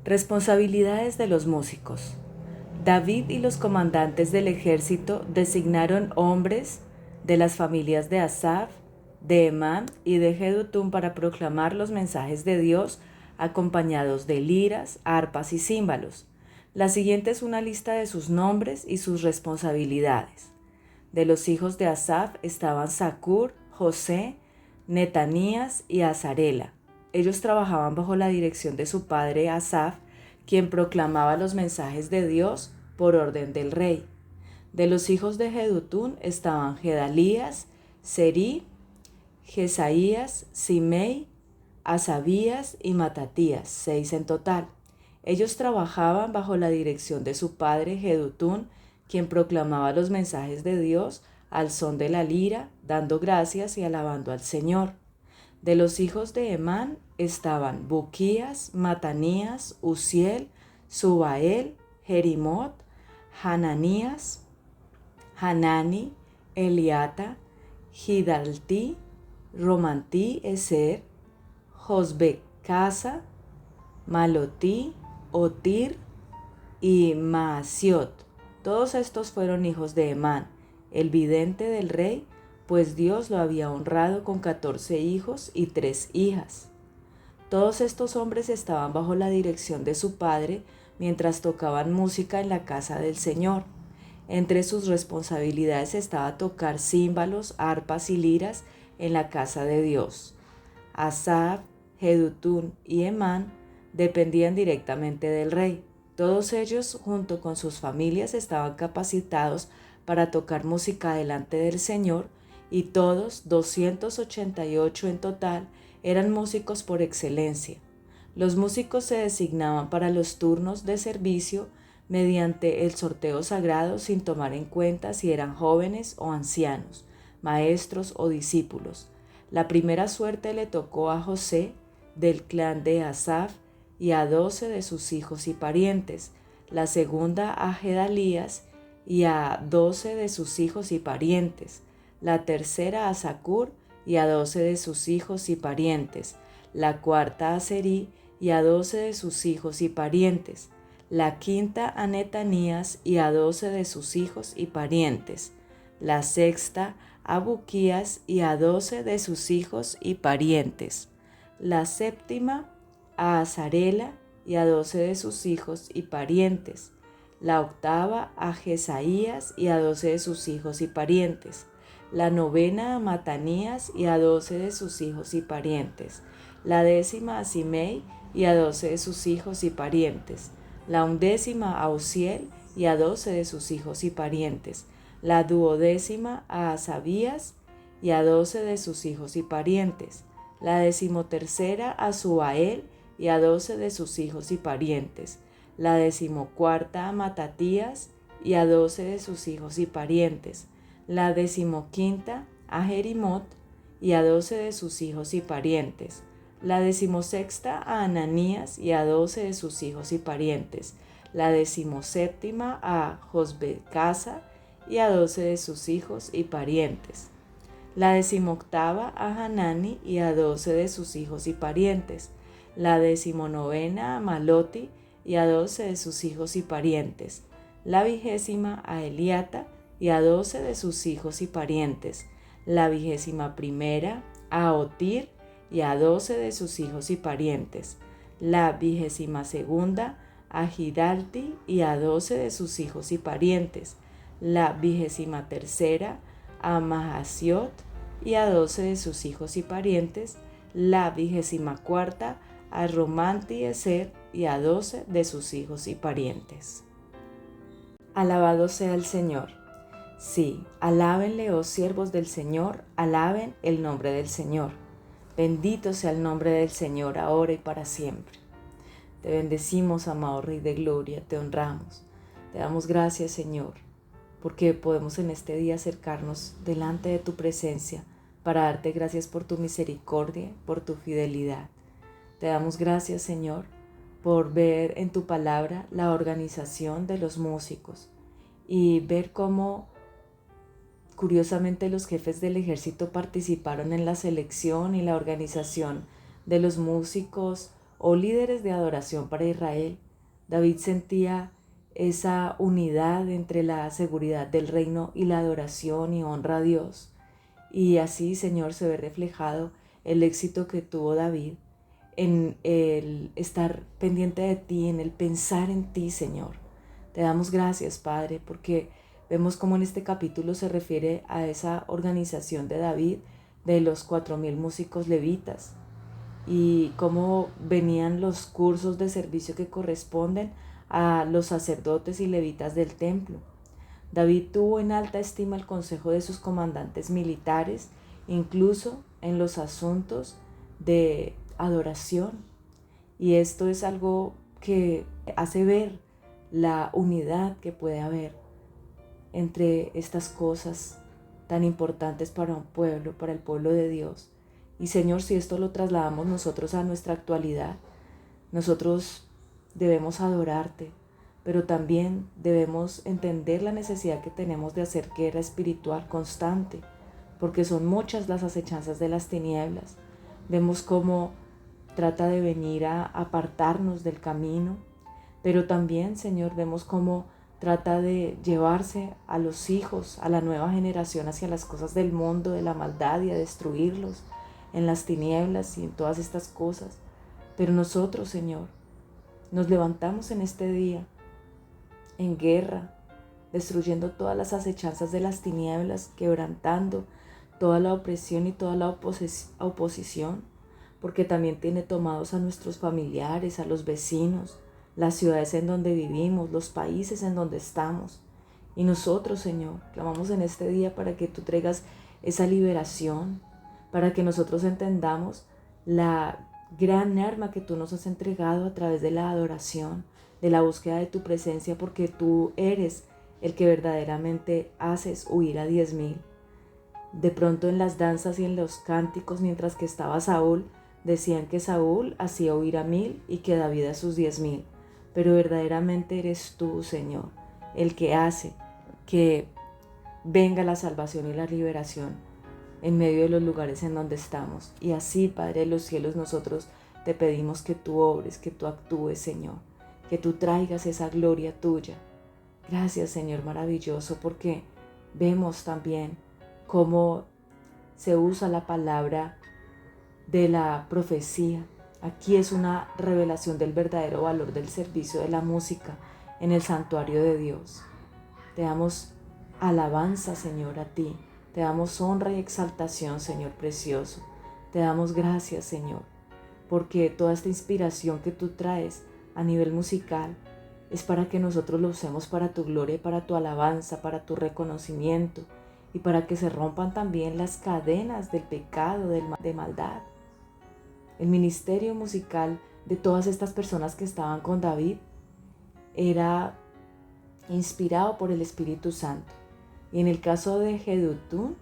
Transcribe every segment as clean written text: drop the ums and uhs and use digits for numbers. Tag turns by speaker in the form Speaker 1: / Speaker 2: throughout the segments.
Speaker 1: Responsabilidades de los músicos. David y los comandantes del ejército designaron hombres de las familias de Asaf, de Emán y de Jedutún para proclamar los mensajes de Dios acompañados de liras, arpas y címbalos. La siguiente es una lista de sus nombres y sus responsabilidades. De los hijos de Asaf estaban Zacur, José, Netanías y Azarela. Ellos trabajaban bajo la dirección de su padre Asaf, quien proclamaba los mensajes de Dios por orden del rey. De los hijos de Jedutún estaban Gedalías, Serí, Jesaías, Simei, Asabías y Matatías, 6 en total. Ellos trabajaban bajo la dirección de su padre Jedutún, quien proclamaba los mensajes de Dios al son de la lira, dando gracias y alabando al Señor. De los hijos de Emán estaban Buquías, Matanías, Uziel, Subael, Jerimot, Hananías, Hanani, Eliata, Gidaltí, Romantí, Eser, Josbecasa, Malotí, Otir y Maasiot. Todos estos fueron hijos de Emán, el vidente del rey, pues Dios lo había honrado con 14 hijos y 3 hijas. Todos estos hombres estaban bajo la dirección de su padre mientras tocaban música en la casa del Señor. Entre sus responsabilidades estaba tocar címbalos, arpas y liras en la casa de Dios. Asaf, Jedutún y Emán dependían directamente del rey. Todos ellos, junto con sus familias, estaban capacitados para tocar música delante del Señor, y todos, 288 en total, eran músicos por excelencia. Los músicos se designaban para los turnos de servicio mediante el sorteo sagrado sin tomar en cuenta si eran jóvenes o ancianos, maestros o discípulos. La primera suerte le tocó a José, del clan de Asaf, y a 12 de sus hijos y parientes, la segunda a Gedalías y a 12 de sus hijos y parientes, la tercera a Zacur y a 12 de sus hijos y parientes, la cuarta a Serí y a 12 de sus hijos y parientes, la quinta a Netanías y a 12 de sus hijos y parientes, la sexta a Buquías y a 12 de sus hijos y parientes, la séptima a Azarela y a 12 de sus hijos y parientes, la octava a Jesaías y a 12 de sus hijos y parientes, la novena a Matanías y a 12 de sus hijos y parientes, la décima a Simei y a 12 de sus hijos y parientes, la undécima a Uziel y a 12 de sus hijos y parientes, la duodécima a Asabías y a 12 de sus hijos y parientes, la decimotercera a Subael y a 12 de sus hijos y parientes, la decimocuarta a Matatías y a 12 de sus hijos y parientes, la decimoquinta a Jerimot y a 12 de sus hijos y parientes, la decimosexta a Ananías y a 12 de sus hijos y parientes, la decimoséptima a Josbecasa y a 12 de sus hijos y parientes, la decimoctava a Hanani y a 12 de sus hijos y parientes, la decimonovena a Maloti y a 12 de sus hijos y parientes, la vigésima a Eliata y a 12 de sus hijos y parientes, la vigésima primera a Otir y a 12 de sus hijos y parientes, la vigésima segunda a Gidalti y a 12 de sus hijos y parientes, la vigésima tercera a Mahasiot y a 12 de sus hijos y parientes, la vigésima cuarta a Romanti Eser y a 12 de sus hijos y parientes. Alabado sea el Señor. Sí, alábenle, oh siervos del Señor, alaben el nombre del Señor. Bendito sea el nombre del Señor, ahora y para siempre. Te bendecimos, amado Rey de Gloria, te honramos. Te damos gracias, Señor, porque podemos en este día acercarnos delante de tu presencia para darte gracias por tu misericordia, por tu fidelidad. Te damos gracias, Señor, por ver en tu palabra la organización de los músicos y ver cómo curiosamente los jefes del ejército participaron en la selección y la organización de los músicos o líderes de adoración para Israel. David sentía esa unidad entre la seguridad del reino y la adoración y honra a Dios. Y así, Señor, se ve reflejado el éxito que tuvo David en el estar pendiente de ti, en el pensar en ti, Señor. Te damos gracias, Padre, porque vemos cómo en este capítulo se refiere a esa organización de David de los 4,000 músicos levitas y cómo venían los cursos de servicio que corresponden a los sacerdotes y levitas del templo. David tuvo en alta estima el consejo de sus comandantes militares, incluso en los asuntos de adoración. Y esto es algo que hace ver la unidad que puede haber entre estas cosas tan importantes para un pueblo, para el pueblo de Dios. Y Señor, si esto lo trasladamos nosotros a nuestra actualidad, nosotros debemos adorarte, pero también debemos entender la necesidad que tenemos de hacer guerra espiritual constante, porque son muchas las acechanzas de las tinieblas. Vemos cómo trata de venir a apartarnos del camino, pero también, Señor, vemos cómo trata de llevarse a los hijos, a la nueva generación hacia las cosas del mundo, de la maldad y a destruirlos en las tinieblas y en todas estas cosas. Pero nosotros, Señor, nos levantamos en este día en guerra, destruyendo todas las acechanzas de las tinieblas, quebrantando toda la opresión y toda la oposición, porque también tiene tomados a nuestros familiares, a los vecinos, las ciudades en donde vivimos, los países en donde estamos. Y nosotros, Señor, clamamos en este día para que tú traigas esa liberación, para que nosotros entendamos la gran arma que tú nos has entregado a través de la adoración, de la búsqueda de tu presencia, porque tú eres el que verdaderamente haces huir a 10,000. De pronto en las danzas y en los cánticos, mientras que estaba Saúl, decían que Saúl hacía huir a 1,000 y que David a sus 10,000. Pero verdaderamente eres tú, Señor, el que hace que venga la salvación y la liberación en medio de los lugares en donde estamos. Y así, Padre de los cielos, nosotros te pedimos que tú obres, que tú actúes, Señor, que tú traigas esa gloria tuya. Gracias, Señor maravilloso, porque vemos también cómo se usa la palabra de la profecía. Aquí es una revelación del verdadero valor del servicio de la música en el santuario de Dios. Te damos alabanza, Señor, a ti. Te damos honra y exaltación, Señor precioso. Te damos gracias, Señor, porque toda esta inspiración que tú traes a nivel musical es para que nosotros lo usemos para tu gloria, para tu alabanza, para tu reconocimiento y para que se rompan también las cadenas del pecado, de maldad. El ministerio musical de todas estas personas que estaban con David era inspirado por el Espíritu Santo. Y en el caso de Jedutún,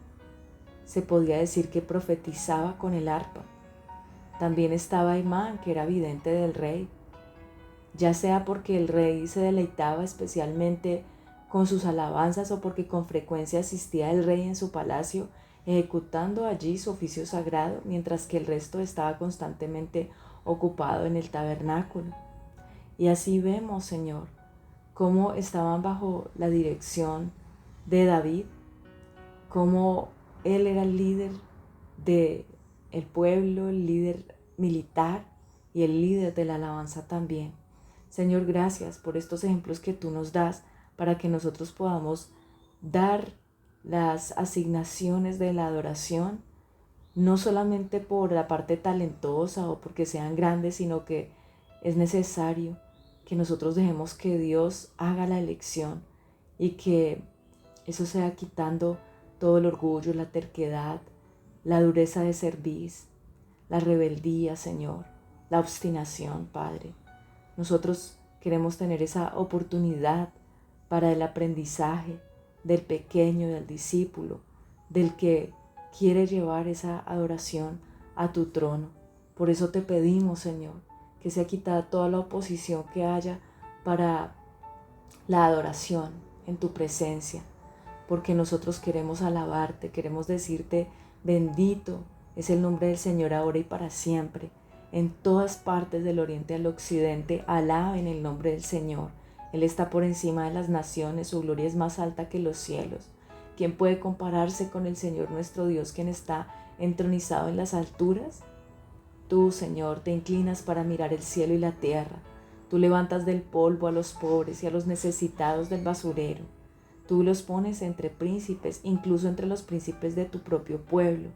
Speaker 1: se podía decir que profetizaba con el arpa. También estaba Imán, que era vidente del rey, ya sea porque el rey se deleitaba especialmente con sus alabanzas o porque con frecuencia asistía el rey en su palacio, ejecutando allí su oficio sagrado, mientras que el resto estaba constantemente ocupado en el tabernáculo. Y así vemos, Señor, cómo estaban bajo la dirección de David, cómo él era el líder del pueblo, el líder militar y el líder de la alabanza también. Señor, gracias por estos ejemplos que tú nos das para que nosotros podamos dar las asignaciones de la adoración, no solamente por la parte talentosa o porque sean grandes, sino que es necesario que nosotros dejemos que Dios haga la elección y que eso sea quitando todo el orgullo, la terquedad, la dureza de cerviz, la rebeldía, Señor, la obstinación, Padre. Nosotros queremos tener esa oportunidad para el aprendizaje del pequeño, del discípulo, del que quiere llevar esa adoración a tu trono. Por eso te pedimos, Señor, que sea quitada toda la oposición que haya para la adoración en tu presencia, porque nosotros queremos alabarte, queremos decirte, bendito es el nombre del Señor ahora y para siempre. En todas partes del oriente al occidente, alaben el nombre del Señor. Él está por encima de las naciones, su gloria es más alta que los cielos. ¿Quién puede compararse con el Señor nuestro Dios, quien está entronizado en las alturas? Tú, Señor, te inclinas para mirar el cielo y la tierra. Tú levantas del polvo a los pobres y a los necesitados del basurero. Tú los pones entre príncipes, incluso entre los príncipes de tu propio pueblo.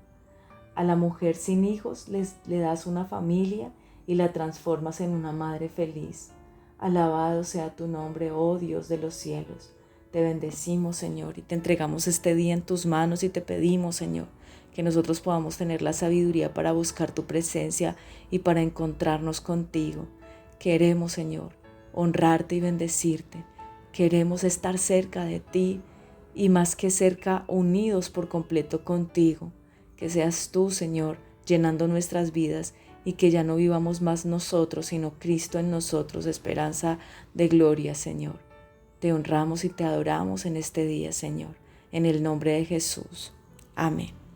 Speaker 1: A la mujer sin hijos le das una familia y la transformas en una madre feliz. Alabado sea tu nombre, oh Dios de los cielos. Te bendecimos, Señor, y te entregamos este día en tus manos y te pedimos, Señor, que nosotros podamos tener la sabiduría para buscar tu presencia y para encontrarnos contigo. Queremos, Señor, honrarte y bendecirte. Queremos estar cerca de ti y más que cerca, unidos por completo contigo. Que seas tú, Señor, llenando nuestras vidas y que ya no vivamos más nosotros, sino Cristo en nosotros, esperanza de gloria, Señor. Te honramos y te adoramos en este día, Señor, en el nombre de Jesús. Amén.